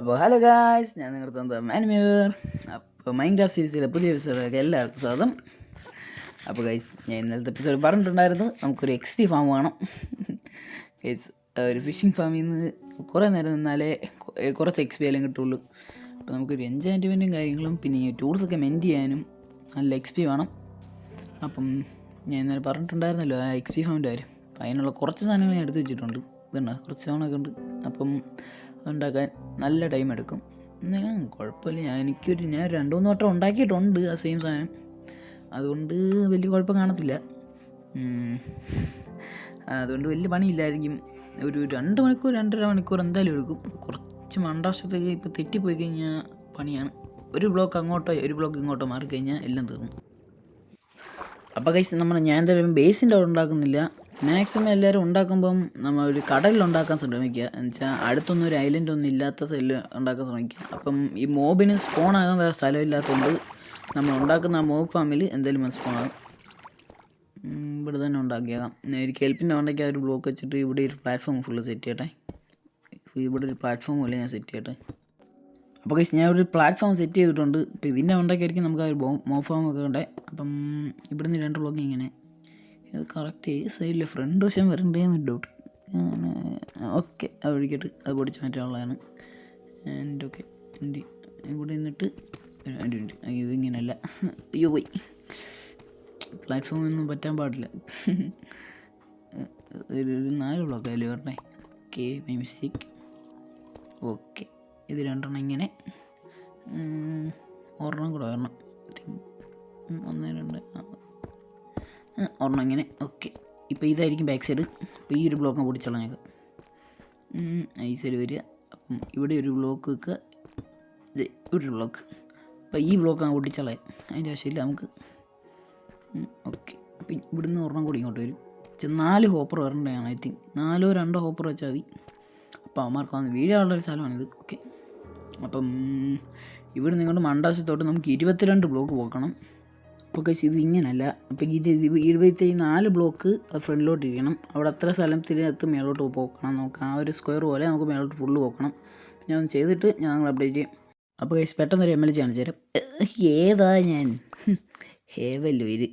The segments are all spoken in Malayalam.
അപ്പോൾ ഹലോ ഗായ്സ്, ഞാൻ നിങ്ങളുടെ സ്വന്തം മാനുമേർ. അപ്പോൾ മൈൻക്രാഫ്റ്റ് സീരീസിലെ പുതിയ എപ്പിസോഡിലേക്ക് എല്ലാവർക്കും സ്വാഗതം. അപ്പോൾ ഗൈസ്, ഞാൻ ഇന്നലത്തെ എപ്പിസോഡ് പറഞ്ഞിട്ടുണ്ടായിരുന്നു നമുക്കൊരു XP ഫാം വേണം. ഗൈസ്, ഒരു ഫിഷിംഗ് ഫാമിൽ നിന്ന് കുറേ നേരം നിന്നാലേ കുറച്ച് XP എല്ലാം കിട്ടുള്ളൂ. അപ്പോൾ നമുക്കൊരു എൻജോയ്മെൻറ്റും കാര്യങ്ങളും പിന്നെ ഈ ടൂൾസൊക്കെ മെൻറ്റ് ചെയ്യാനും നല്ല XP വേണം. അപ്പം ഞാൻ ഇന്നലെ പറഞ്ഞിട്ടുണ്ടായിരുന്നല്ലോ ആ XP ഫാമിൻ്റെ കാര്യം. അപ്പോൾ അതിനുള്ള കുറച്ച് സാധനങ്ങൾ ഞാൻ എടുത്ത് വെച്ചിട്ടുണ്ട്. ഇതുണ്ട്, കുറച്ച് സാധനമൊക്കെ ഉണ്ട്. അപ്പം അതുണ്ടാക്കാൻ നല്ല ടൈം എടുക്കും. എന്നാലും കുഴപ്പമില്ല. ഞാൻ 2-3 വട്ടം ഉണ്ടാക്കിയിട്ടുണ്ട് ആ സെയിം സാധനം. അതുകൊണ്ട് വലിയ കുഴപ്പം കാണത്തില്ല. അതുകൊണ്ട് വലിയ പണിയില്ലായിരിക്കും. ഒരു 2 മണിക്കൂർ 2.5 മണിക്കൂർ എന്തായാലും എടുക്കും. കുറച്ച് മണ്ടാവശ്യത്തേക്ക് ഇപ്പോൾ തെറ്റിപ്പോയി കഴിഞ്ഞാൽ പണിയാണ്. ഒരു ബ്ലോക്ക് അങ്ങോട്ടോ ഒരു ബ്ലോക്ക് ഇങ്ങോട്ടോ മാറിക്കഴിഞ്ഞാൽ എല്ലാം തീർന്നു. അപ്പോൾ കഴിച്ച് ഞാൻ എന്തായാലും ബേസിൻ്റെ അവിടെ ഉണ്ടാക്കുന്നില്ല. മാക്സിമം എല്ലാവരും ഉണ്ടാക്കുമ്പം നമ്മൾ ഒരു കടലിലുണ്ടാക്കാൻ ശ്രമിക്കുക. എന്നുവെച്ചാൽ അടുത്തൊന്നും ഒരു ഐലൻഡ് ഒന്നും ഇല്ലാത്ത സൈഡിൽ ഉണ്ടാക്കാൻ ശ്രമിക്കുക. അപ്പം ഈ മോബിന് സ്പോണാകാൻ വേറെ സ്ഥലമില്ലാത്തതുകൊണ്ട് നമ്മൾ ഉണ്ടാക്കുന്ന ആ മോബ് ഫാമിൽ എന്തായാലും സ്പോണാകും. ഇവിടെ തന്നെ ഉണ്ടാക്കിയേക്കാം. ഒരു കെൽപ്പിൻ്റെ ഉണ്ടാക്കിയ ഒരു ബ്ലോക്ക് വെച്ചിട്ട് ഇവിടെ ഒരു പ്ലാറ്റ്ഫോം ഫുള്ള് സെറ്റ് ചെയ്യട്ടെ. ഇവിടെ ഒരു പ്ലാറ്റ്ഫോം പോലെ ഞാൻ സെറ്റ് ചെയ്യട്ടെ. അപ്പോൾ കഴിച്ച് ഞാൻ ഒരു പ്ലാറ്റ്ഫോം സെറ്റ് ചെയ്തിട്ടുണ്ട്. ഇപ്പോൾ ഇതിൻ്റെ ഉണ്ടാക്കിയായിരിക്കും നമുക്ക് ആ ഒരു മോബ് ഫാം ഒക്കെ ഉണ്ടേ. അപ്പം ഇവിടുന്ന് 2 ബ്ലോക്ക് ഇങ്ങനെ ഇത് കറക്റ്റ് സൈഡിൽ ഫ്രണ്ട് വശം വരണ്ടേന്ന് ഡൗട്ട്. ഓക്കെ, അത് ഒഴിക്കട്ട് അത് പൊടിച്ച് മാറ്റാനുള്ളതാണ്. ആൻഡ് ഓക്കെ ഇവിടെ നിന്നിട്ട് 2 മിനിറ്റ്. ഇതിങ്ങനെയല്ല, അയ്യോ പോയി. പ്ലാറ്റ്ഫോമൊന്നും പറ്റാൻ പാടില്ല. ഒരു 4 ബ്ലോക്ക് അതിൽ വരണേ. Okay, my mistake. ഓക്കെ, ഇത് 2 ഇങ്ങനെ, ഒരെണ്ണം കൂടെ വരണം. 1 2 ഇങ്ങനെ. ഓക്കെ, ഇപ്പോൾ ഇതായിരിക്കും ബാക്ക് സൈഡ്. അപ്പോൾ ഈ ഒരു ബ്ലോക്ക് പൊടിച്ചളഞ്ഞേക്കാം. ഈ സൈഡ് വരിക. അപ്പം ഇവിടെ ഒരു ബ്ലോക്ക് വെക്കുക. ഇത് ഇവിടെ ഒരു ബ്ലോക്ക്. അപ്പോൾ ഈ ബ്ലോക്ക് അങ്ങ് പൊട്ടിച്ചളയാം, അതിൻ്റെ ആവശ്യമില്ല നമുക്ക്. ഓക്കെ, അപ്പം ഇവിടുന്ന് ഒരെണ്ണം കൂടി ഇങ്ങോട്ട് വരും. 4 ഹോപ്പർ വരേണ്ടതാണ്. ഐ തിങ്ക് 4-2 ഹോപ്പർ വെച്ചാൽ മതി. അപ്പോൾ അവന്മാർക്ക് വന്ന് വീഴാനുള്ളൊരു സ്ഥലമാണിത്. ഓക്കെ, അപ്പം ഇവിടെ നിങ്ങളുടെ മണ്ടാവശ്യത്തോട്ട് നമുക്ക് 22 ബ്ലോക്ക് പോക്കണം. അപ്പോൾ കഴിച്ച് ഇത് ഇങ്ങനല്ല. അപ്പോൾ 24 ബ്ലോക്ക് ഫ്രണ്ടിലോട്ട് ഇരിക്കണം. അവിടെ അത്ര സ്ഥലത്തിനകത്ത് മേലോട്ട് പോക്കണം. നമുക്ക് ആ ഒരു സ്ക്വയർ പോലെ നമുക്ക് മേലോട്ട് ഫുള്ള് പോക്കണം. ഞാൻ ചെയ്തിട്ട് ഞാൻ നിങ്ങൾ അപ്ഡേറ്റ് ചെയ്യും. അപ്പോൾ കഴിച്ച് പെട്ടെന്നൊരു MLG കാണിച്ചു തരാം. ഏതാ ഞാൻ ഹേവല്ലോ ഇത്.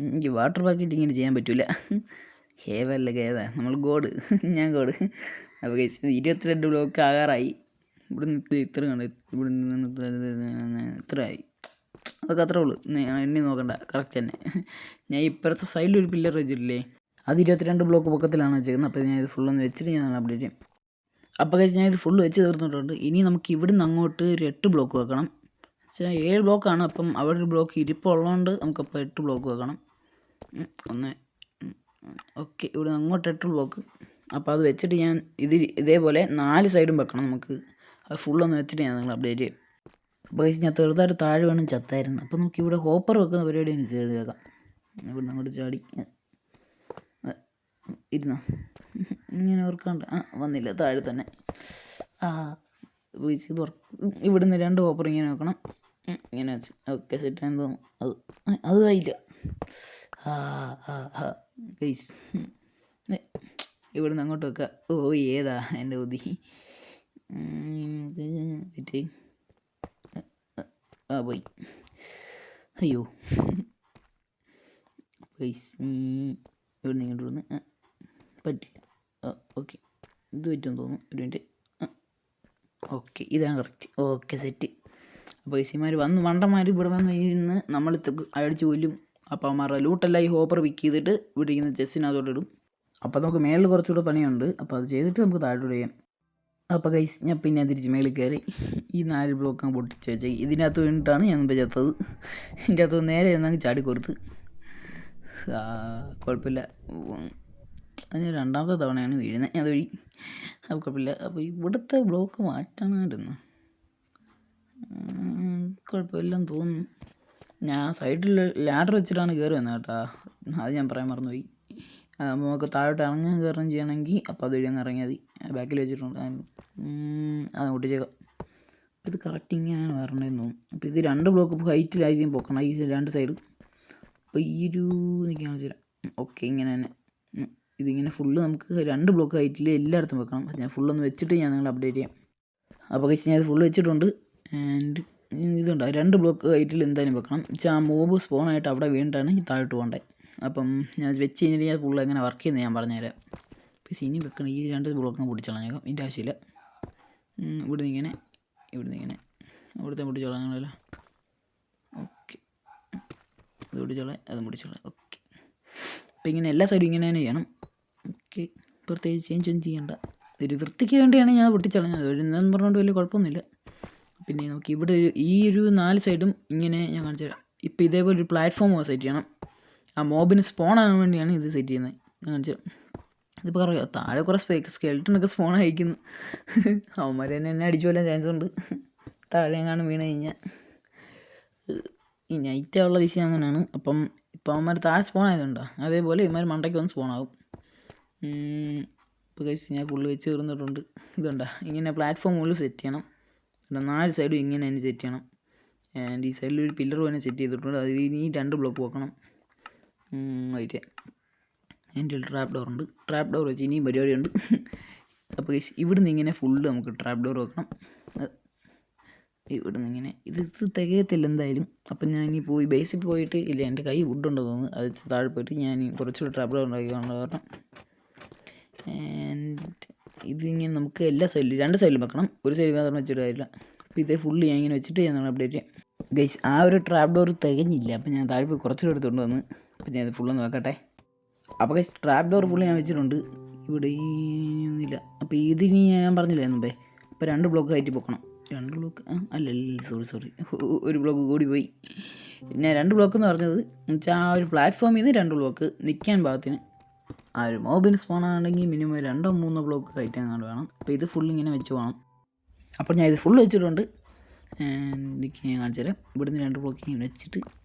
എനിക്ക് വാട്ടർ പാക്കറ്റ് ഇങ്ങനെ ചെയ്യാൻ പറ്റില്ല. ഹേവല്ലൊക്കെ ഏതാ നമ്മൾ ഗോഡ്, ഞാൻ ഗോഡ്. അപ്പോൾ കഴിച്ച് 22 ബ്ലോക്ക് ആകാറായി. ഇവിടെ നിന്ന് ഇത്ര കണ്ട് ഇവിടെ നിന്ന് ഇത്രയായി. അതൊക്കെ അത്രേ ഉള്ളൂ. എണ്ണി നോക്കണ്ട, കറക്റ്റ് തന്നെ. ഞാൻ ഇപ്പുറത്തെ സൈഡിലൊരു പില്ലർ വെച്ചിട്ടില്ലേ, അത് 22 ബ്ലോക്ക് പൊക്കത്തിലാണ് വെച്ചേക്കുന്നത്. അപ്പോൾ ഞാൻ ഇത് ഫുള്ളൊന്ന് വെച്ചിട്ട് ഞാൻ അപ്ഡേറ്റ് ചെയ്യും. അപ്പോൾ കഴിച്ച് ഞാൻ ഇത് ഫുള്ള് വെച്ച് തീർന്നിട്ടുണ്ട്. ഇനി നമുക്ക് ഇവിടുന്ന് അങ്ങോട്ട് ഒരു 8 ബ്ലോക്ക് വെക്കണം. പക്ഷേ 7 ബ്ലോക്കാണ്. അപ്പം അവിടെ ഒരു ബ്ലോക്ക് ഇരിപ്പുള്ളതുകൊണ്ട് നമുക്കപ്പോൾ 8 ബ്ലോക്ക് വെക്കണം. ഓക്കെ, ഇവിടെ അങ്ങോട്ട് 8 ബ്ലോക്ക്. അപ്പോൾ അത് വെച്ചിട്ട് ഞാൻ ഇതേപോലെ 4 സൈഡും വെക്കണം നമുക്ക്. അത് ഫുള്ളൊന്ന് വെച്ചിട്ട് ഞാൻ നിങ്ങൾ അപ്ഡേറ്റ് ചെയ്യും. അപ്പോൾ ഞാൻ ചെറുതായിട്ട് താഴെ വേണം ചത്തായിരുന്നു. അപ്പോൾ നമുക്ക് ഇവിടെ ഹോപ്പർ വെക്കുന്ന പരിപാടി എനിക്ക് ചെയ്തേക്കാം. ഇവിടെ അങ്ങോട്ട് ചാടി ഇരുന്നോ, ഇങ്ങനെ ഓർക്കാണ്ട് വന്നില്ല, താഴെ തന്നെ. ഇത് ഇവിടുന്ന് 2 ഹോപ്പർ ഇങ്ങനെ വെക്കണം. ഇങ്ങനെ വെച്ച് ഓക്കെ സെറ്റായെന്ന് തോന്നുന്നു. അത് ആയില്ല. ഗൈസ്, ഇവിടുന്ന് അങ്ങോട്ട് വെക്കുക. ഓ ഏതാ എൻ്റെ ബുദ്ധി. പോയി, അയ്യോ. ഗൈസ്, ഇവിടെ നിന്ന് ഇങ്ങോട്ട് വന്ന് പറ്റില്ല. ഓക്കെ, ഇത് പറ്റുമെന്ന് തോന്നുന്നു. 1 മിനിറ്റ്. ഓക്കെ, ഇതാണ് കറക്റ്റ്. Okay, set. അപ്പോൾ ഗൈസിമാർ മണ്ടന്മാർ ഇവിടെ വന്ന് ഇരുന്ന് നമ്മൾ അടിച്ച് കൊല്ലും. അപ്പോൾ അവന്മാരുടെ ലൂട്ടെല്ലാം ഈ ഹോപ്പർ പിക്ക് ചെയ്തിട്ട് ഇവിടെ ഇരിക്കുന്ന ചെസ്സിനകത്തോട്ട് ഇടും. അപ്പോൾ നമുക്ക് മേളിൽ കുറച്ചുകൂടെ പണിയുണ്ട്. അപ്പോൾ അത് ചെയ്തിട്ട് നമുക്ക് താഴോട്ട് ചെയ്യാം. അപ്പോൾ ഗൈസ്, ഞാൻ പിന്നെ തിരിച്ച് മേളിൽ കയറി ഈ 4 ബ്ലോക്ക് അങ്ങ് പൊട്ടിച്ച് വെച്ചാൽ ഇതിനകത്ത് വീണിട്ടാണ് ഞാൻ മുമ്പ് ചത്തത്. ഇതിൻ്റെ അകത്ത് നേരെ ചെന്നങ്ങ് ചാടിക്കൊടുത്ത്. കുഴപ്പമില്ല, അത് 2ാമത്തെ തവണയാണ് വീഴുന്നത് അതുവഴി. അത് കുഴപ്പമില്ല. അപ്പോൾ ഇവിടുത്തെ ബ്ലോക്ക് മാറ്റണമായിരുന്നു. കുഴപ്പമില്ലെന്ന് തോന്നുന്നു. ഞാൻ സൈഡിൽ ലാഡർ വെച്ചിട്ടാണ് കയറി വന്നത് കേട്ടോ. അത് ഞാൻ പറയാൻ മറന്നുപോയി. നമുക്ക് താഴോട്ട് ഇറങ്ങാൻ കയറുകയും ചെയ്യണമെങ്കിൽ അപ്പോൾ അതുവഴി അങ്ങ് ഇറങ്ങിയാൽ മതി. ബാക്കിൽ വെച്ചിട്ടുണ്ട്, അത് പൊട്ടിച്ചേക്കാം. അപ്പോൾ ഇത് കറക്റ്റ് ഇങ്ങനെയാണ് വരേണ്ടതെന്ന് തോന്നുന്നു. അപ്പോൾ ഇത് 2 ബ്ലോക്ക് ഹൈറ്റിലായിരിക്കും പൊക്കണം, ഈ 2 സൈഡ്. അപ്പോൾ ഈ ഒരു നിൽക്കാൻ തരാം. ഓക്കെ, ഇങ്ങനെ തന്നെ ഇതിങ്ങനെ ഫുള്ള് നമുക്ക് 2 ബ്ലോക്ക് ഹൈറ്റിൽ എല്ലായിടത്തും വെക്കണം. ഞാൻ ഫുള്ളൊന്ന് വെച്ചിട്ട് ഞാൻ നിങ്ങൾ അപ്ഡേറ്റ് ചെയ്യാം. അപ്പോൾ ഗൈസ് ഞാൻ ഇത് ഫുള്ള് വെച്ചിട്ടുണ്ട്. ആൻഡ് ഇതുണ്ട് 2 ബ്ലോക്ക് ഹൈറ്റിൽ എന്തായാലും വെക്കണം. ആ മോബ് സ്പോണായിട്ട് അവിടെ വീണിട്ടാണ് ഈ താഴോട്ട് പോകേണ്ടത്. അപ്പം ഞാൻ വെച്ച് കഴിഞ്ഞിട്ട് ഞാൻ ഫുള്ള് എങ്ങനെ വർക്ക് ചെയ്യുന്നത് ഞാൻ പറഞ്ഞുതരാം. പക്ഷേ ഇനി വെക്കണം, ഈ 2 ബ്ലോക്കും പൊട്ടിച്ചളഞ്ഞേക്കാം, ഇതിൻ്റെ ആവശ്യമില്ല. ഇവിടുന്ന് ഇങ്ങനെ ഇവിടുത്തെ പൊട്ടിച്ചോളാം. ഓക്കെ, അത് പൊട്ടിച്ചോളാം, അതും പൊട്ടിച്ചോളാം. ഓക്കെ, അപ്പോൾ ഇങ്ങനെ എല്ലാ സൈഡും ഇങ്ങനെ തന്നെ ചെയ്യണം. ഓക്കെ, പ്രത്യേകിച്ച് ചേഞ്ച് ഒന്നും ചെയ്യണ്ട. ഒരു വൃത്തിക്ക് വേണ്ടിയാണ് ഞാൻ പൊട്ടിച്ചളഞ്ഞത്, എന്താന്ന് പറഞ്ഞുകൊണ്ട് വലിയ കുഴപ്പമൊന്നുമില്ല. പിന്നെ നമുക്ക് ഇവിടെ ഈ ഒരു 4 സൈഡും ഇങ്ങനെ ഞാൻ കാണിച്ചു തരാം. ഇപ്പോൾ ഇതേപോലെ ഒരു പ്ലാറ്റ്ഫോം സെറ്റ് ചെയ്യണം. ആ മോബിന് സ്പോൺ ആകാൻ വേണ്ടിയാണ് ഇത് സെറ്റ് ചെയ്യുന്നത്. ഞാൻ കാണിച്ചു തരാം. ഇതിപ്പോൾ പറയാം, താഴെ കുറേ സ്കെൽട്ടനൊക്കെ സ്പോൺ അയക്കുന്നു. അവന്മാർ തന്നെ അടിച്ചു കൊല്ലാൻ ചാൻസ് ഉണ്ട് താഴെ എങ്ങാനും വീണ് കഴിഞ്ഞാൽ. ഈ നൈറ്റുള്ള വിഷയം അങ്ങനെയാണ്. അപ്പം ഇപ്പോൾ അവന്മാർ താഴെ സ്പോൺ ആയതുകൊണ്ടോ, അതേപോലെ ഇവന്മാർ മണ്ടയ്ക്ക് വന്ന് സ്പോൺ ആകും. ഇപ്പോൾ കഴിച്ച് ഞാൻ ഫുള്ള് വെച്ച് തീർന്നിട്ടുണ്ട്. ഇതുണ്ടോ, ഇങ്ങനെ പ്ലാറ്റ്ഫോം മുകളിൽ സെറ്റ് ചെയ്യണം. 4 സൈഡും ഇങ്ങനെ തന്നെ സെറ്റ് ചെയ്യണം. ആൻഡ് ഈ സൈഡിൽ ഒരു പില്ലർ തന്നെ സെറ്റ് ചെയ്തിട്ടുണ്ട്. അത് ഇനി 2 ബ്ലോക്ക് വെക്കണം. വൈറ്റ് എൻ്റെ ഒരു ട്രാപ്പ് ഡോറുണ്ട്. ട്രാപ്പ് ഡോർ വെച്ച് ഇനിയും പരിപാടിയുണ്ട്. അപ്പോൾ ഇവിടുന്ന് ഇങ്ങനെ ഫുള്ള് നമുക്ക് ട്രാപ്പ് ഡോർ വെക്കണം. ഇവിടുന്ന് ഇങ്ങനെ ഇത് തികയത്തില്ല എന്തായാലും. അപ്പം ഞാൻ ഇനി പോയി ബേസിൽ പോയിട്ട്, ഇല്ല എൻ്റെ കൈ വുഡുണ്ടെന്ന് തോന്നുന്നു, അത് താഴെ പോയിട്ട് ഞാൻ കുറച്ചുകൂടി ട്രാപ്പ് ഡോർ ഉണ്ടാക്കിക്കൊണ്ട് കാരണം. ആൻഡ് ഇതിങ്ങനെ നമുക്ക് എല്ലാ സൈഡിലും 2 സൈഡിലും വെക്കണം, ഒരു സൈഡിൽ മാത്രം വെച്ചിട്ട് കാര്യമില്ല. അപ്പോൾ ഇതേ ഫുള്ള് ഞാൻ ഇങ്ങനെ വെച്ചിട്ട് ഞാൻ അപ്ഡേറ്റ് ചെയ്യാം. ഗൈസ് ആ ഒരു ട്രാപ്പ് ഡോർ തികഞ്ഞില്ല, അപ്പോൾ ഞാൻ താഴെ പോയി കുറച്ചുകൂടി എടുത്തുകൊണ്ട് വന്ന്. അപ്പോൾ ഞാൻ ഇത് ഫുള്ളൊന്ന് വെക്കട്ടെ. അപ്പോൾ ഗൈസ് ട്രാപ്പ് ഡോർ ഫുള്ള് ഞാൻ വെച്ചിട്ടുണ്ട്. ഇവിടെ ഒന്നുമില്ല. അപ്പോൾ ഇതിന് ഞാൻ പറഞ്ഞില്ലേ മുമ്പേ, അപ്പോൾ 2 ബ്ലോക്ക് കയറ്റി പൊക്കണം. 2 ബ്ലോക്ക് അല്ലല്ല, സോറി, ഒരു ബ്ലോക്ക് കൂടി പോയി. ഞാൻ 2 ബ്ലോക്ക് എന്ന് പറഞ്ഞത് വെച്ചാൽ ആ ഒരു പ്ലാറ്റ്ഫോമിൽ നിന്ന് 2 ബ്ലോക്ക് നിൽക്കാൻ പാകത്തിന്. ആ ഒരു മോബിന് സ്പോൺ ആണെങ്കിൽ മിനിമം 2-3 ബ്ലോക്ക് കയറ്റാൻ കണ്ട് വേണം. അപ്പോൾ ഇത് ഫുള്ള് ഇങ്ങനെ വെച്ച് പോകണം. അപ്പോൾ ഞാൻ ഇത് ഫുള്ള് വെച്ചിട്ടുണ്ട്. എനിക്ക് ഞാൻ കാണിച്ചു തരാം. ഇവിടുന്ന് 2 ബ്ലോക്ക് ഇങ്ങനെ വെച്ചിട്ട്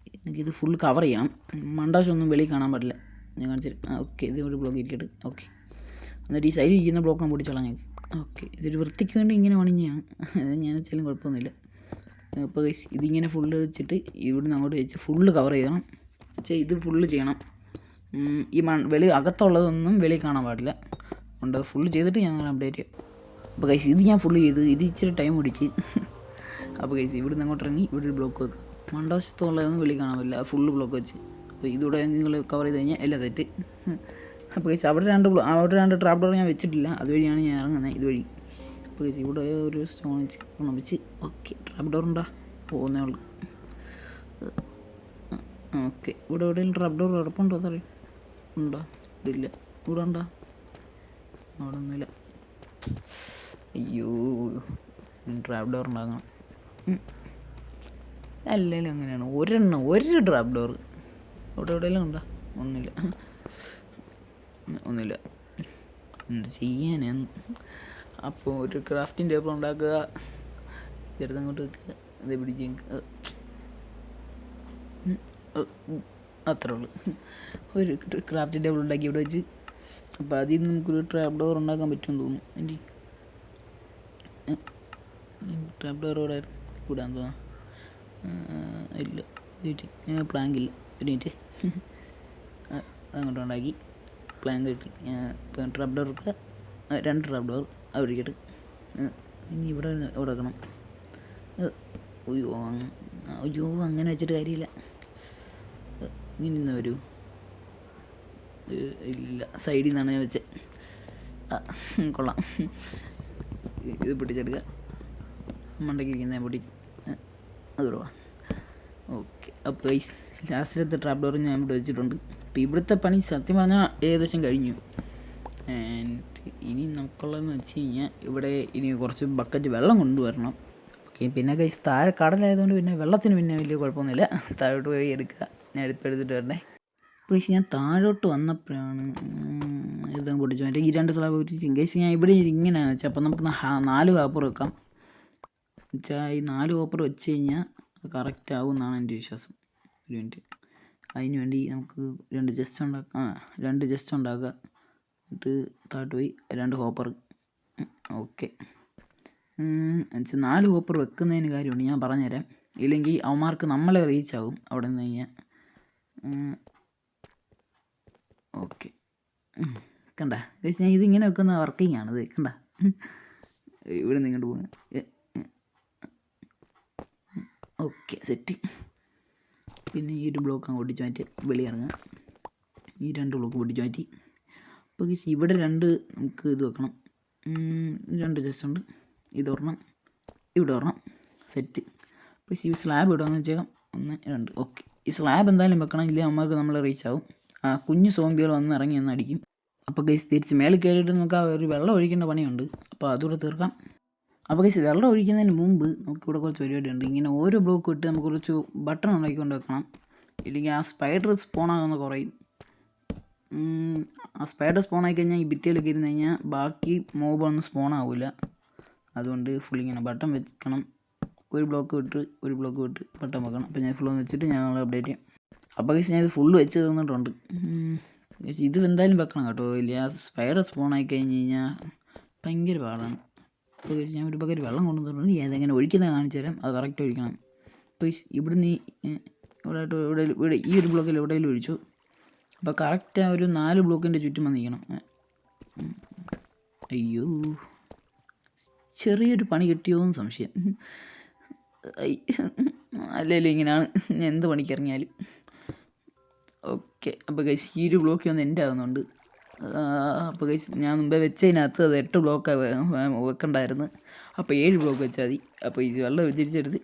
എനിക്കിത് ഫുള്ള് കവർ ചെയ്യണം. മണ്ടാശമൊന്നും വെളിയിൽ കാണാൻ പാടില്ല. ഞാൻ കാണിച്ചു തരാം. ഓക്കെ, ഇത് ഒരു ബ്ലോക്ക് ഇരിക്കട്ടെ. ഓക്കെ, എന്നിട്ട് ഈ സൈഡിൽ ഇരിക്കുന്ന ബ്ലോക്ക് ഞാൻ പൊടിച്ചോളാം ഞങ്ങൾക്ക്. ഓക്കെ, ഇതൊരു വൃത്തിക്ക് വേണ്ടി ഇങ്ങനെ പണിഞ്ഞാണ്, ഞാൻ വെച്ചാലും കുഴപ്പമൊന്നുമില്ല. അപ്പോൾ ഇതിങ്ങനെ ഫുള്ള് വെച്ചിട്ട് ഇവിടുന്ന് അങ്ങോട്ട് വെച്ച് ഫുള്ള് കവർ ചെയ്യണം. വെച്ചാൽ ഇത് ഫുള്ള് ചെയ്യണം. ഈ വെളി അകത്തുള്ളതൊന്നും വെളിയിൽ കാണാൻ പാടില്ല. അതുകൊണ്ട് ഫുള്ള് ചെയ്തിട്ട് ഞാൻ അപ്ഡേറ്റ് ചെയ്യാം. അപ്പോൾ ഗൈസ് ഇത് ഞാൻ ഫുള്ള് ചെയ്തു. ഇത് ഇച്ചിരി ടൈം പിടിച്ച്. അപ്പോൾ ഗൈസ് ഇവിടുന്ന് അങ്ങോട്ട് ഇറങ്ങി ഇവിടെ ഒരു ബ്ലോക്ക് വെക്കുക. മണ്ടവശത്തുള്ളതൊന്നും വെളിയിൽ കാണാൻ പറ്റില്ല, ഫുള്ള് ബ്ലോക്ക് വെച്ച്. അപ്പോൾ ഇതൂടെ നിങ്ങൾ കവർ ചെയ്ത് കഴിഞ്ഞാൽ എല്ലാം സെറ്റ്. അപ്പോൾ ഗൈസ് അവിടെ 2 ട്രാപ്പ് ഡോർ ഞാൻ വെച്ചിട്ടില്ല, അതുവഴിയാണ് ഞാൻ ഇറങ്ങുന്നത്, ഇതുവഴി. അപ്പോൾ ഗൈസ് ഇവിടെ ഒരു സ്റ്റോൺ വെച്ച് ഓക്കെ, ട്രാപ്പ് ഡോർ ഉണ്ടാ പോകുന്നേ ഉള്ളൂ. ഓക്കെ, ഇവിടെ എവിടെയെങ്കിലും ട്രാപ്പ് ഡോർ ഉറപ്പുണ്ടോ അതറിയും? ഉണ്ടോ? ഇല്ല, ഇവിടെ ഉണ്ടോ? അവിടെ ഒന്നുമില്ല. അയ്യോ, ട്രാപ്പ് ഡോർ ഉണ്ടാകണം. അല്ലെങ്കിലും അങ്ങനെയാണ്, ഒരു ട്രാപ്പ് ഡോർ ഇവിടെ എവിടെയെങ്കിലും ഉണ്ടോ? ഒന്നുമില്ല. എന്ത് ചെയ്യാനാണ്? അപ്പോൾ ഒരു ക്രാഫ്റ്റിംഗ് ടേബിൾ ഉണ്ടാക്കുക, ചെറുതങ്ങോട്ട് വെക്കുക, ഇത് പിടിച്ച് അത്രേ ഉള്ളൂ. ഒരു ക്രാഫ്റ്റിംഗ് ടേബിൾ ഉണ്ടാക്കി ഇവിടെ വെച്ച്. അപ്പോൾ അതിൽ നിന്ന് നമുക്കൊരു ട്രാപ്പ് ഡോർ ഉണ്ടാക്കാൻ പറ്റുമെന്ന് തോന്നുന്നു. എൻ്റെ ട്രാപ്പ് ഡോർ ഇവിടെ കൂടാൻ തോന്നാം. ഇല്ല, ഞാൻ പ്ലാങ്കില്ല, ഒരു മിനിറ്റ്. അങ്ങോട്ട് ഉണ്ടാക്കി പ്ലാങ്ക് കിട്ടി. ഇപ്പം ട്രാപ്പ് ഡോർ എടുക്കുക, 2 ട്രാപ്പ് ഡോർ അവിടെ ഇരിക്കട്ടെ. ഇനി ഇവിടെ വെക്കണം. അയ്യോ അങ്ങനെ വെച്ചിട്ട് കാര്യമില്ല. ഇനി നിന്ന് വരൂ. ഇല്ല, സൈഡിൽ നിന്നാണ് ഞാൻ വെച്ചത്. കൊള്ളാം. ഇത് പൊട്ടിച്ചെടുക്കുക, മണ്ടയ്ക്ക് ഇരിക്കുന്ന പൊട്ടിച്ച് അതിടുക. ഓക്കെ, അപ്പോൾ ഗൈസ് ലാസ്റ്റിലത്തെ ട്രാപ്പ് ഡോർ ഞാൻ ഇവിടെ വെച്ചിട്ടുണ്ട്. അപ്പോൾ ഇവിടുത്തെ പണി സത്യം പറഞ്ഞാൽ ഏകദേശം കഴിഞ്ഞു. ആൻഡ് ഇനി നമുക്കുള്ളതെന്ന് വെച്ച് കഴിഞ്ഞാൽ ഇവിടെ ഇനി കുറച്ച് ബക്കറ്റ് വെള്ളം കൊണ്ടുവരണം. ഓക്കെ, പിന്നെ ഗൈസ് താഴെ കടലായതുകൊണ്ട് പിന്നെ വെള്ളത്തിന് പിന്നെ വലിയ കുഴപ്പമൊന്നുമില്ല. താഴോട്ട് പോയി എടുക്കുക, ഞാൻ എടുത്തിട്ട് വരണേ. അപ്പോൾ ഞാൻ താഴോട്ട് വന്നപ്പോഴാണ് ഇതും പൊട്ടിച്ചു. മറ്റേ ഈ 2 സ്ലാബ് പൊട്ടിച്ച് ഗൈസ് ഞാൻ ഇവിടെ ഇങ്ങനെയാണെന്ന് വെച്ചാൽ, അപ്പോൾ നമുക്ക് 4 കോപ്പർ വെക്കാം. വെച്ചാൽ ഈ 4 കോപ്പർ വെച്ച് കഴിഞ്ഞാൽ കറക്റ്റ് ആവും എന്നാണ് എൻ്റെ വിശ്വാസം. ഒരു മിനിറ്റ്, അതിന് വേണ്ടി നമുക്ക് 2 ജസ്റ്റ് ഉണ്ടാക്കുക. എന്നിട്ട് താഴോട്ട് പോയി 2 കോപ്പർ. ഓക്കെ, എന്നുവെച്ചാൽ 4 കോപ്പർ വെക്കുന്നതിന് കാര്യമുണ്ട്, ഞാൻ പറഞ്ഞുതരാം. ഇല്ലെങ്കിൽ അവന്മാർക്ക് നമ്മളെ റീച്ച് ആവും അവിടെ നിന്ന് കഴിഞ്ഞാൽ. ഓക്കെ, കണ്ട ഗൈസ്, ഞാൻ ഇതിങ്ങനെ വെക്കുന്ന വർക്കിംഗ് ആണ്. ഇത് കണ്ട, ഇവിടെ നിന്ന് ഇങ്ങോട്ട് പോകുന്നത്. Okay set. പിന്നെ ഈ ഒരു ബ്ലോക്ക് അങ്ങ് പൊട്ടിച്ച് മാറ്റി വെളിയിറങ്ങുക. ഈ 2 ബ്ലോക്ക് പൊട്ടിച്ച് മാറ്റി. അപ്പോൾ ഇവിടെ 2 നമുക്ക് ഇത് വെക്കണം. 2 ചെസ്റ്റ് ഉണ്ട്. ഇതൊരെണ്ണം ഇവിടെ ഒരെണ്ണം സെറ്റ്. അപ്പോൾ ഈ സ്ലാബ് ഇടുകയെന്ന് വെച്ചേക്കാം. 1 2 ഓക്കെ. ഈ സ്ലാബ് എന്തായാലും വെക്കണം, ഇല്ലേ അമ്മക്ക് നമ്മൾ റീച്ച് ആവും. ആ കുഞ്ഞു സോംബികൾ വന്ന് ഇറങ്ങി ഒന്ന് അടിക്കും. അപ്പോൾ ഗൈസ് തിരിച്ച് മേളിൽ കയറിയിട്ട് നമുക്ക് ആ ഒരു വെള്ളം ഒഴിക്കേണ്ട പണിയുണ്ട്. അപ്പോൾ അതുകൂടെ തീർക്കാം. അപ്പോൾ ഗൈസ് വെള്ളം ഒഴിക്കുന്നതിന് മുമ്പ് നമുക്കിവിടെ കുറച്ച് പരിപാടിയുണ്ട്. ഇങ്ങനെ ഓരോ ബ്ലോക്ക് ഇട്ട് നമുക്ക് കുറച്ച് ബട്ടൺ ഉണ്ടാക്കിക്കൊണ്ട് വെക്കണം, ഇല്ലെങ്കിൽ ആ സ്പൈഡർ സ്പോണാകുന്ന കുറയും. ആ സ്പൈഡർ സ്പോൺ ആയി കഴിഞ്ഞാൽ ഈ ഭിത്തിയിലൊക്കെ ഇരുന്ന് കഴിഞ്ഞാൽ ബാക്കി മോബൊന്നും സ്പോൺ ആവില്ല. അതുകൊണ്ട് ഫുൾ ഇങ്ങനെ ബട്ടൺ വെക്കണം. ഒരു ബ്ലോക്ക് വിട്ട് ബട്ടൺ വെക്കണം. അപ്പോൾ ഞാൻ ഫുള്ളൊന്ന് വെച്ചിട്ട് ഞാൻ അപ്ഡേറ്റ് ചെയ്യാം. അപ്പോൾ ഗൈസ് ഞാൻ ഇത് ഫുള്ള് വെച്ച് തീർന്നിട്ടുണ്ട്. ഇത് എന്തായാലും വെക്കണം കേട്ടോ, ഇല്ല ആ സ്പൈഡർ സ്പോൺ ആയി കഴിഞ്ഞ് കഴിഞ്ഞാൽ ഭയങ്കര പാടാണ്. അപ്പോൾ ഞാൻ ഒരു ബക്കറ്റ് വെള്ളം കൊണ്ടുവന്നിട്ടുണ്ട്. ഏതെങ്ങനെ ഒഴിക്കുന്നത് കാണിച്ചു തരാം. അത് കറക്റ്റ് ഒഴിക്കണം. അപ്പോൾ ഇവിടുന്ന് ഇവിടെ ഈ ഒരു ബ്ലോക്കിൽ എവിടെയെങ്കിലും ഒഴിച്ചു. അപ്പോൾ കറക്റ്റ് ആ ഒരു 4 ബ്ലോക്കിൻ്റെ ചുറ്റും വന്നിരിക്കണം. അയ്യോ ചെറിയൊരു പണി കിട്ടിയോ എന്ന് സംശയം. അല്ലല്ലോ ഇങ്ങനെയാണ് ഞാൻ എന്ത് പണിക്കിറങ്ങിയാലും. ഓക്കെ. അപ്പോൾ ഗൈസ് ഈ ഒരു ബ്ലോക്ക് ഒന്ന് എൻ്റെ ആകുന്നുണ്ട്. അപ്പോൾ ഗൈസ് ഞാൻ മുമ്പേ വെച്ചതിനകത്ത് അത് 8 ബ്ലോക്ക് വെക്കണ്ടായിരുന്നു. അപ്പോൾ 7 ബ്ലോക്ക് വെച്ചാൽ മതി. അപ്പോൾ ഈ വെള്ളം തിരിച്ചെടുത്ത്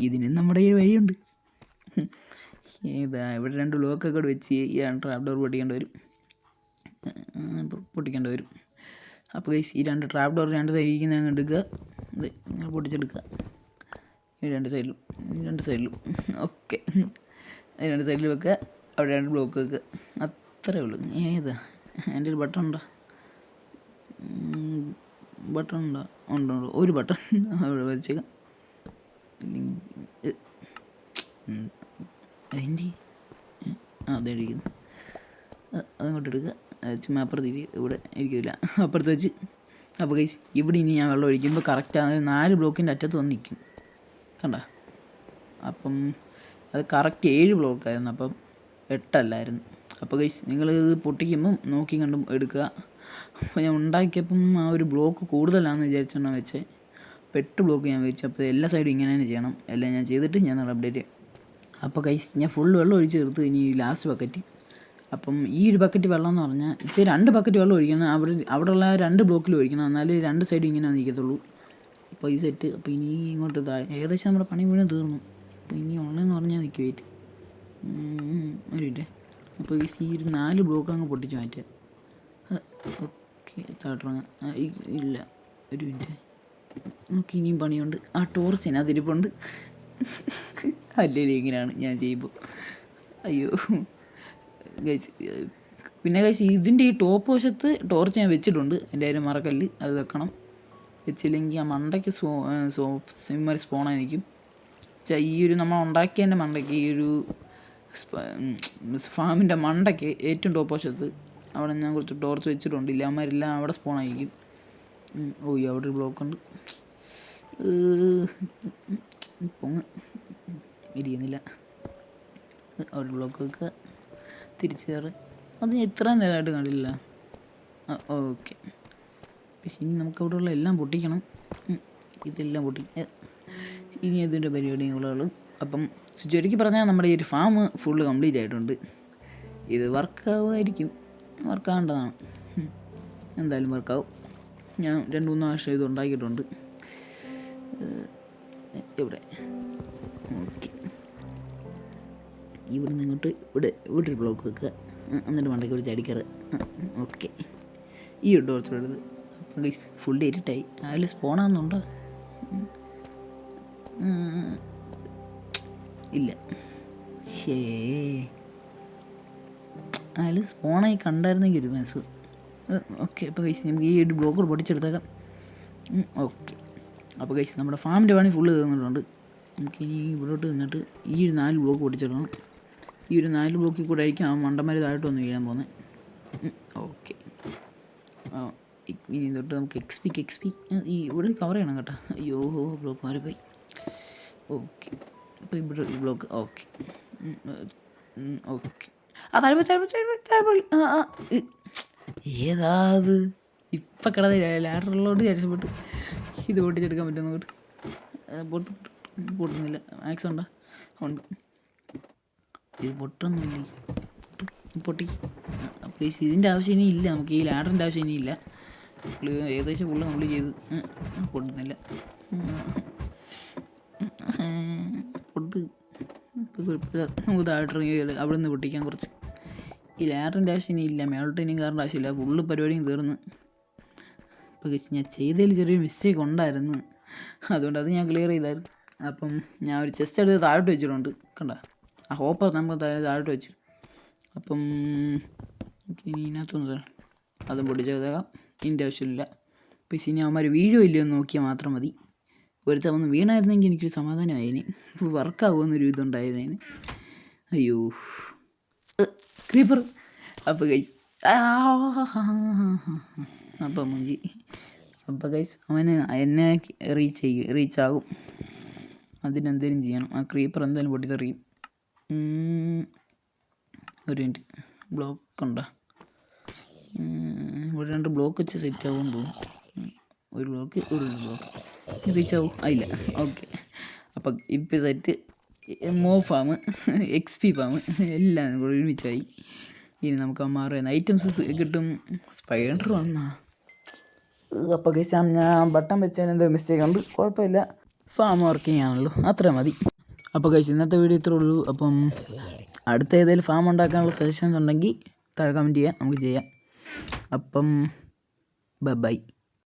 ഇതിന് നമ്മുടെ ഈ വഴിയുണ്ട്. ഏതാ ഇവിടെ 2 ബ്ലോക്കൊക്കെ വെച്ച് ഈ ട്രാപ്പ് ഡോർ പൊട്ടിക്കേണ്ടി വരും. അപ്പോൾ ഗൈസ് ഈ 2 ട്രാപ്പ് ഡോർ 2 സൈഡിൽ ഇരിക്കുന്ന അങ്ങ് എടുക്കുക, ഇത് ഇങ്ങനെ പൊട്ടിച്ചെടുക്കുക. ഈ 2 സൈഡിലും ഓക്കെ. 2 സൈഡിൽ വെക്കുക. അവിടെ 2 ബ്ലോക്ക് വെക്കുക. അത്രേ ഉള്ളൂ. ഏതാ എൻ്റെ ഒരു ബട്ടൺ ഉണ്ടോ? ഉണ്ടോ? ഒരു ബട്ടൺ അവിടെ വെച്ചേക്കാം. അതിൻ്റെ അതെഴുതിക്കുന്നു. അതങ്ങോട്ട് എടുക്കുക. ചുമ്മാ അപ്പുറത്ത് ഇവിടെ ഇരിക്കില്ല, അപ്പുറത്ത് വെച്ച്. അപ്പോൾ ഗൈസ് ഇവിടെ ഇനി ഞാൻ വെള്ളം ഒഴിക്കുമ്പോൾ കറക്റ്റ് 4 ബ്ലോക്കിൻ്റെ അറ്റത്ത് വന്ന് നിൽക്കും, കണ്ട. അപ്പം അത് കറക്റ്റ് 7 ബ്ലോക്കായിരുന്നു, അപ്പം 8 അല്ലായിരുന്നു. അപ്പോൾ ഗൈസ് നിങ്ങളിത് പൊട്ടിക്കുമ്പം നോക്കി കണ്ടും എടുക്കുക. അപ്പോൾ ഞാൻ ഉണ്ടാക്കിയപ്പം ആ ഒരു ബ്ലോക്ക് കൂടുതലാണെന്ന് വിചാരിച്ചാണ് വെച്ചേ. അപ്പോൾ 8 ബ്ലോക്ക് ഞാൻ വെച്ചു. അപ്പോൾ എല്ലാ സൈഡും ഇങ്ങനെ തന്നെ ചെയ്യണം. എല്ലാം ഞാൻ ചെയ്തിട്ട് ഞാൻ അപ്ഡേറ്റ് ചെയ്യാം. അപ്പോൾ ഗൈസ് ഞാൻ ഫുൾ വെള്ളം ഒഴിച്ച് തീർത്ത്. ഇനി ലാസ്റ്റ് ബക്കറ്റ്. അപ്പം ഈ ഒരു ബക്കറ്റ് വെള്ളം എന്ന് പറഞ്ഞാൽ 2 ബക്കറ്റ് വെള്ളം ഒഴിക്കണം. അവിടെയുള്ള 2 ബ്ലോക്കിൽ ഒഴിക്കണം, എന്നാലേ 2 സൈഡും ഇങ്ങനെ നിൽക്കത്തുള്ളൂ. അപ്പോൾ ഈ സെറ്റ്. അപ്പോൾ ഇനി ഇങ്ങോട്ട് ഏകദേശം നമ്മുടെ പണി മുഴുവൻ തീർന്നു. അപ്പോൾ ഇനി ഉള്ളതെന്ന് പറഞ്ഞാൽ നിൽക്കും വെയിറ്റ് ഒരു മിനിറ്റ്. അപ്പോൾ ഈ ഒരു 4 ബ്ലോക്ക് അങ്ങ് പൊട്ടിച്ച് മാറ്റുക. ഓക്കെ താട്ടിറങ്ങാം. ഇല്ല ഒരു മിനിറ്റ്, നമുക്ക് ഇനിയും പണിയുണ്ട്. ആ ടോർച്ചിന് ഇരിപ്പുണ്ട്. അല്ലെങ്കിൽ ഇങ്ങനെയാണ് ഞാൻ ചെയ്യുമ്പോൾ. അയ്യോ ഗൈസ്. പിന്നെ ഗൈസ് ഇതിൻ്റെ ഈ ടോപ്പ് വശത്ത് ടോർച്ച് ഞാൻ വെച്ചിട്ടുണ്ട്. എൻ്റെ കാര്യം മറക്കല്ല്, അത് വെക്കണം. വെച്ചില്ലെങ്കിൽ ആ മണ്ടയ്ക്ക് സിമ്മറി സ്പോണായിരിക്കും. ഈ ഒരു നമ്മൾ ഉണ്ടാക്കിയതിൻ്റെ മണ്ടയ്ക്ക്, ഈ ഒരു ഫാമിൻ്റെ മണ്ടയ്ക്ക് ഏറ്റവും ടോപ്പ് വശത്ത് അവിടെ ഞാൻ കുറച്ച് ടോർച്ച് വെച്ചിട്ടുണ്ട്. ഇല്ലാമാരെല്ലാം അവിടെ സ്പോണായിരിക്കും. അവിടെ ഒരു ബ്ലോക്ക് ഉണ്ട്. പൊങ്ങ് ഇരിക്കുന്നില്ല. ഒരു ബ്ലോക്ക് വെക്കുക, തിരിച്ച് കയറി. അത് ഇത്രയും നേരമായിട്ട് കണ്ടില്ല. ഓക്കെ. പക്ഷേ ഇനി നമുക്ക് അവിടെ ഉള്ള എല്ലാം പൊട്ടിക്കണം. ഇതെല്ലാം ഇനി ഇതിൻ്റെ പരിപാടികളുള്ളൂ. അപ്പം ചുരുക്കി പറഞ്ഞാൽ നമ്മുടെ ഈ ഒരു ഫാം ഫുള്ള് കംപ്ലീറ്റ് ആയിട്ടുണ്ട്. ഇത് വർക്കാവുമായിരിക്കും, വർക്കാവേണ്ടതാണ്. എന്തായാലും വർക്കാവും. ഞാൻ 2-3 വർഷം ഇത് ഉണ്ടാക്കിയിട്ടുണ്ട്. ഇവിടെ ഓക്കെ. ഇവിടെ നിന്ന് ഇങ്ങോട്ട് ഇവിടെ ഒരു ബ്ലോക്ക് വെക്കുക, എന്നിട്ട് മണ്ടയ്ക്ക് വിളിച്ച് അടിക്കാറ്. ഓക്കെ. ഈ ഒരു ടോർച്ച് എടുത്ത്. അപ്പം ഗൈസ് ഫുൾ ഇരുട്ടായി. അതിൽ സ്പോണാകുന്നുണ്ടോ? ഇല്ല. ശേ, അതിൽ സ്പോണായി കണ്ടായിരുന്നെങ്കിൽ ഒരു മനസ്സ്. ഓക്കെ. അപ്പോൾ ഗൈസ് നമുക്ക് ഈ ഒരു ബ്ലോക്ക് പൊടിച്ചെടുത്തേക്കാം. ഓക്കെ. അപ്പോൾ ഗൈസ് നമ്മുടെ ഫാമിൻ്റെ പണി ഫുള്ള് തീർന്നിട്ടുണ്ട്. നമുക്കിനി ഇവിടോട്ട് നിന്നിട്ട് ഈ ഒരു 4 ബ്ലോക്ക് പൊടിച്ചെടുക്കണം. ഈ ഒരു 4 ബ്ലോക്കിൽ കൂടെ ആയിരിക്കും ആ മണ്ടന്മാർ താഴോട്ട് വന്ന് വീഴാൻ പോകുന്നത്. ഓക്കെ. ഇനി തൊട്ട് നമുക്ക് എക്സ്പി ഈ ഇവിടെ കവർ ചെയ്യണം കേട്ടോ. അയ്യോ ബ്ലോക്ക് മാറിപ്പോയി. ഓക്കെ. അപ്പോൾ ഇവിടെ ഈ ബ്ലോക്ക്. ഓക്കെ. ഓക്കെ. ഏതാ അത് ഇപ്പം കിടന്ന് ലാഡറിലോട്ട് രക്ഷപ്പെട്ടു. ഇത് പൊട്ടിച്ചെടുക്കാൻ പറ്റും. നോട്ട് പൊട്ടുന്നില്ല. മാക്സ് ഉണ്ടോ? ഉണ്ട്. ഇത് പൊട്ടൊന്നുമില്ല, പൊട്ടി. അപ്പോൾ ഇതിൻ്റെ ആവശ്യം ഇനി ഇല്ല, നമുക്ക് ഈ ലാഡറിൻ്റെ ആവശ്യം ഇനി ഇല്ല. ഏകദേശം ഫുള്ള് കംപ്ലീറ്റ് ചെയ്ത് പൊട്ടുന്നില്ല. പൊട്ട് ഇപ്പോൾ കുഴപ്പമില്ല, നമുക്ക് താഴോട്ടിറങ്ങി അവിടെ നിന്ന് പൊട്ടിക്കാൻ കുറച്ച്. ഈ ലാഡറിൻ്റെ ആവശ്യം ഇനി ഇല്ല, മേളോട്ട് ഇനിയും കയറേണ്ട ആവശ്യമില്ല, ഫുള്ള് പരിപാടിയും തീർന്ന്. ഇപ്പോൾ ഞാൻ ചെയ്തതിൽ ചെറിയൊരു മിസ്റ്റേക്ക് ഉണ്ടായിരുന്നു, അതുകൊണ്ട് അത് ഞാൻ ക്ലിയർ ചെയ്തായിരുന്നു. അപ്പം ഞാൻ ഒരു ചെസ്റ്റ് എടുത്ത് താഴോട്ട് വെച്ചിട്ടുണ്ട്, കണ്ട ആ ഹോപ്പർ നമ്മൾ താഴോട്ട് വെച്ചു. അപ്പം ഇനി ഇതിനകത്തൊന്ന് അതും പൊട്ടിച്ചേക്കാം, ഇതിൻ്റെ ആവശ്യമില്ല. അപ്പോൾ ഇനി അവന്മാർ വീഴോ ഇല്ലയോ എന്ന് നോക്കിയാൽ മാത്രം മതി. ഒരുത്തം ഒന്ന് വീണായിരുന്നെങ്കിൽ എനിക്കൊരു സമാധാനമായതിന്, ഇപ്പോൾ വർക്കാവുമെന്നൊരു ഇതുണ്ടായതിന്. അയ്യോ ക്രീപ്പർ. അപ്പോൾ ഗൈസ് അപ്പം മുഞ്ചി. അപ്പോൾ ഗൈസ് അവന് എന്നെ റീച്ചാകും, അതിനെന്തേലും ചെയ്യണം. ആ ക്രീപ്പർ എന്തായാലും പൊട്ടിത്തെറിയും. ഒരു മിനിറ്റ്, ബ്ലോക്ക് ഉണ്ടോ? ഇവിടെ 2 ബ്ലോക്ക് വെച്ച് സെറ്റ് ആകുമെന്ന് തോന്നുന്നു. ഒരു ബ്ലോക്ക് റീച്ച് ആവും, ആയില്ല. ഓക്കെ, അപ്പം ഇപ്പം സെറ്റ്. ഫാം, XP ഫാം എല്ലാം കൂടെ ഒരുമിച്ചായി. ഇനി നമുക്ക് മാറുന്ന ഐറ്റംസ് കിട്ടും. സ്പൈഡർ വന്നാ അപ്പോൾ ഗൈസ് ഞാൻ ബട്ടൺ വെച്ചാൽ എന്തോ മിസ്റ്റേക്ക് ഉണ്ട്, കുഴപ്പമില്ല. ഫാം വർക്കിംഗ് ആണല്ലോ, അത്ര മതി. അപ്പോൾ ഗൈസ് ഇന്നത്തെ വീഡിയോ ഇത്രേ ഉള്ളൂ. അപ്പം അടുത്ത ഏതെങ്കിലും ഫാം ഉണ്ടാക്കാനുള്ള സജഷൻസ് ഉണ്ടെങ്കിൽ താഴെ കമൻറ്റ് ചെയ്യാം, നമുക്ക് ചെയ്യാം. അപ്പം ബൈ.